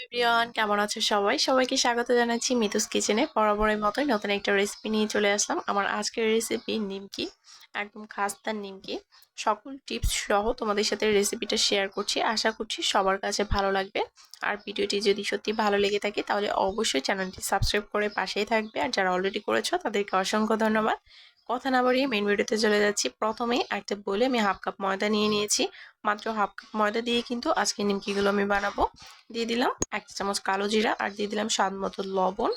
Everyone, কেমন আছো সবাই? সবাইকে স্বাগত জানাচ্ছি মিতুস কিচেনে। বরাবরের মতোই নতুন একটা রেসিপি নিয়ে চলে আসলাম। আমার আজকের রেসিপি নিমকি, একদম খাস্তার নিমকি। সকল টিপস সহ তোমাদের সাথে রেসিপিটা শেয়ার করছি। আশা করছি সবার কাছে ভালো লাগবে। আর ভিডিওটি যদি সত্যি ভালো লেগে থাকে তাহলে অবশ্যই চ্যানেলটি সাবস্ক্রাইব করে পাশেই থাকবে। আর যারা অলরেডি করেছো তাদেরকে অসংখ্য ধন্যবাদ। কথা না বাড়িয়ে মেন ভিডিওতে চলে যাচ্ছি। প্রথমেই একটা বলে আমি হাফ কাপ ময়দা নিয়ে নিয়েছি। মাত্র হাফ কাপ ময়দা দিয়ে কিন্তু আজকে নিমকিগুলো আমি বানাবো। দিয়ে দিলাম 1 চামচ কালো জিরা আর দিয়ে দিলাম স্বাদ মতো লবণ।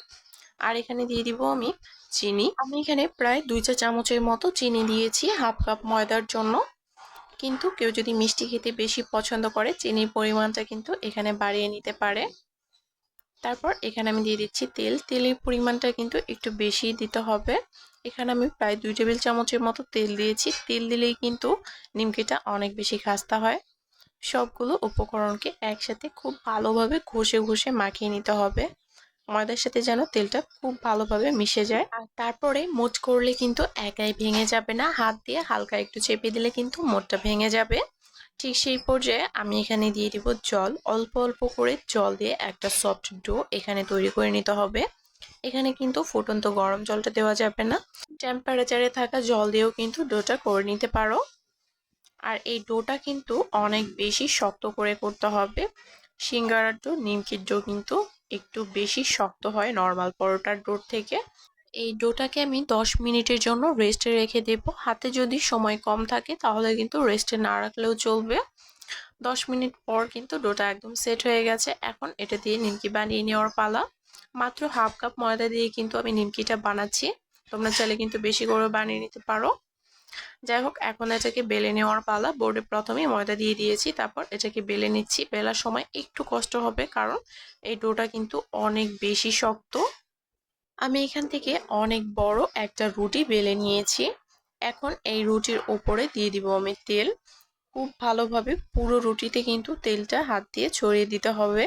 আর এখানে দিয়ে দিব আমি চিনি। আমি এখানে প্রায় 2 চা চামচের মতো চিনি দিয়েছি হাফ কাপ ময়দার জন্য। কিন্তু কেউ যদি মিষ্টি খেতে বেশি পছন্দ করে চিনির পরিমাণটা কিন্তু এখানে বাড়িয়ে নিতে পারে। তারপর এখানে আমি দিয়ে দিচ্ছি তেল। তেলের পরিমাণটা কিন্তু একটু বেশি দিতে হবে। এখানে আমি প্রায় 2 টেবিল চামচের মতো তেল দিয়েছি। তেল দিলেই কিন্তু নিমকিটা অনেক বেশি খাস্তা হয়। সবগুলো উপকরণকে একসাথে খুব ভালোভাবে ঘষে ঘষে মাখিয়ে নিতে হবে। ময়দার সাথে যেন তেলটা খুব ভালোভাবে মিশে যায়। আর তারপরে মুঠ করলে কিন্তু একাই ভেঙে যাবে না, হাত দিয়ে হালকা একটু চেপে দিলে কিন্তু মোটটা ভেঙে যাবে। ঠিক সেই পর্যায়ে আমি এখানে দিয়ে দিব জল। অল্প অল্প করে জল দিয়ে একটা সফট ডো এখানে তৈরি করে নিতে হবে। এখানে কিন্তু ফুটন্ত গরম জলটা দেওয়া যাবে না, টেম্পারেচারে থাকা জল দিয়েও কিন্তু ডোটা করে নিতে পারো। আর এই ডোটা কিন্তু অনেক বেশি শক্ত করে করতে হবে। সিঙ্গারার ডো, নিমকির ডো কিন্তু একটু বেশি শক্ত হয় নর্মাল পরোটার ডোর থেকে। এই ডোটাকে আমি 10 মিনিটের জন্য রেস্টে রেখে দেব। হাতে যদি সময় কম থাকে তাহলে কিন্তু রেস্টে না রাখলেও চলবে। 10 মিনিট পর কিন্তু ডোটা একদম সেট হয়ে গেছে। এখন এটা দিয়ে নিমকি বানিয়ে নেওয়ার পালা। মাত্র হাফ কাপ ময়দা দিয়ে কিন্তু আমি নিমকিটা বানাচ্ছি। তোমরা চাইলে কিন্তু বেশি করে বানিয়ে নিতে পারো। যাই হোক, এখন এটাকে বেলে নেওয়ার পালা। বোর্ডে প্রথমেই ময়দা দিয়ে দিয়েছি, তারপর এটাকে বেলে নিচ্ছি। বেলার সময় একটু কষ্ট হবে কারণ এই ডোটা কিন্তু অনেক বেশি শক্ত। আমি এখান থেকে অনেক বড় একটা রুটি বেলে নিয়েছি। এখন এই রুটির উপরে দিয়ে দিব আমি তেল। খুব ভালোভাবে পুরো রুটিতে কিন্তু তেলটা হাত দিয়ে ছড়িয়ে দিতে হবে।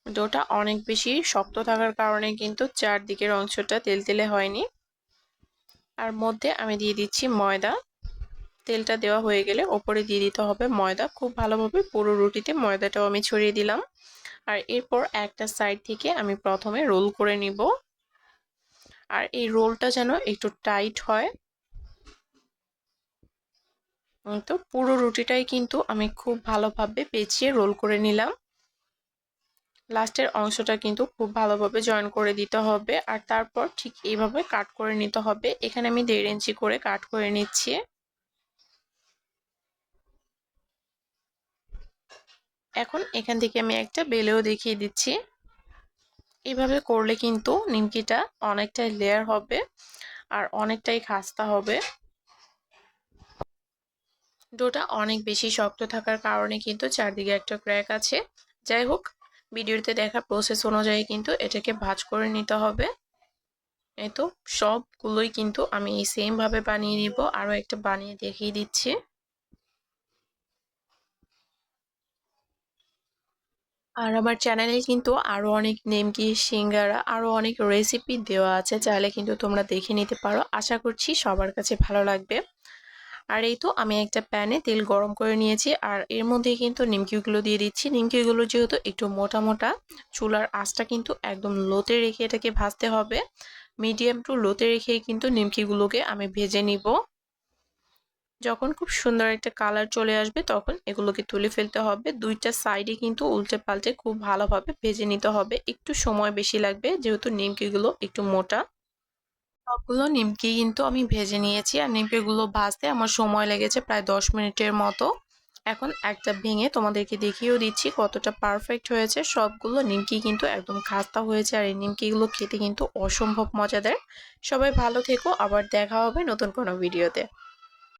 ডোটা অনেক বেশি শক্ত থাকার কারণে কিন্তু চারদিকের অংশটা তেলতেলে হয়নি। আর মধ্যে আমি দিয়ে দিচ্ছি ময়দা। তেলটা দেওয়া হয়ে গেলে ওপরে দিয়ে দিতে হবে ময়দা। খুব ভালোভাবে পুরো রুটিতে ময়দাটাও আমি ছড়িয়ে দিলাম। আর এরপর একটা সাইড থেকে আমি প্রথমে রোল করে নিব। আর এই রোলটা যেন একটু টাইট হয়। তো পুরো রুটিটাই কিন্তু আমি খুব ভালোভাবে পেঁচিয়ে রোল করে নিলাম। লাস্টের অংশটা কিন্তু খুব ভালোভাবে জয়েন করে দিতে হবে। আর তারপর ঠিক এইভাবে কাট করে নিতে হবে। এখানে আমি 1.5 ইঞ্চি করে কাট করে নিচ্ছি। এখন এখান থেকে আমি একটা বেলেও দেখিয়ে দিচ্ছি। এইভাবে করলে কিন্তু নিমকিটা অনেকটাই লেয়ার হবে আর অনেকটাই খাস্তা হবে। ডোটা অনেক বেশি শক্ত থাকার কারণে কিন্তু চারদিকে একটা ক্র্যাক আছে। যাই হোক, ভিডিওতে দেখা প্রসেস অনুযায়ী কিন্তু এটাকে ভাঁজ করে নিতে হবে। এই তো সবগুলোই কিন্তু আমি এই সেম ভাবে বানিয়ে নিব। আরো একটা বানিয়ে দেখিয়ে দিচ্ছি। আর আমার চ্যানেলে কিন্তু আরো অনেক নিমকি, সিঙ্গারা, আরো অনেক রেসিপি দেওয়া আছে, চাইলে কিন্তু তোমরা দেখে নিতে পারো। আশা করছি সবার কাছে ভালো লাগবে। আর এই তো আমি একটা প্যানে তেল গরম করে নিয়েছি আর এর মধ্যে কিন্তু নিমকিগুলো দিয়ে দিচ্ছি। নিমকিগুলো যেহেতু একটু মোটা মোটা, চুলার আঁচটা কিন্তু একদম লোতে রেখে এটাকে ভাজতে হবে। মিডিয়াম টু লোতে রেখেই কিন্তু নিমকিগুলোকে আমি ভেজে নিব। যখন খুব সুন্দর একটা কালার চলে আসবে তখন এগুলোকে তুলে ফেলতে হবে। দুইটা সাইডে কিন্তু উল্টে পাল্টে খুব ভালোভাবে ভেজে নিতে হবে। একটু সময় বেশি লাগবে যেহেতু নিমকিগুলো একটু মোটা। সবগুলো নিমকি কিন্তু আমি ভেজে নিয়েছি আর নিমকিগুলো ভাজতে আমার সময় লেগেছে প্রায় 10 মিনিটের মতো। এখন একটা ভেঙে তোমাদেরকে দেখিয়েও দিচ্ছি কতটা পারফেক্ট হয়েছে। সবগুলো নিমকি কিন্তু একদম খাস্তা হয়েছে আর এই নিমকিগুলো খেতে কিন্তু অসম্ভব মজাদার। সবাই ভালো থেকো, আবার দেখা হবে নতুন কোনো ভিডিওতে।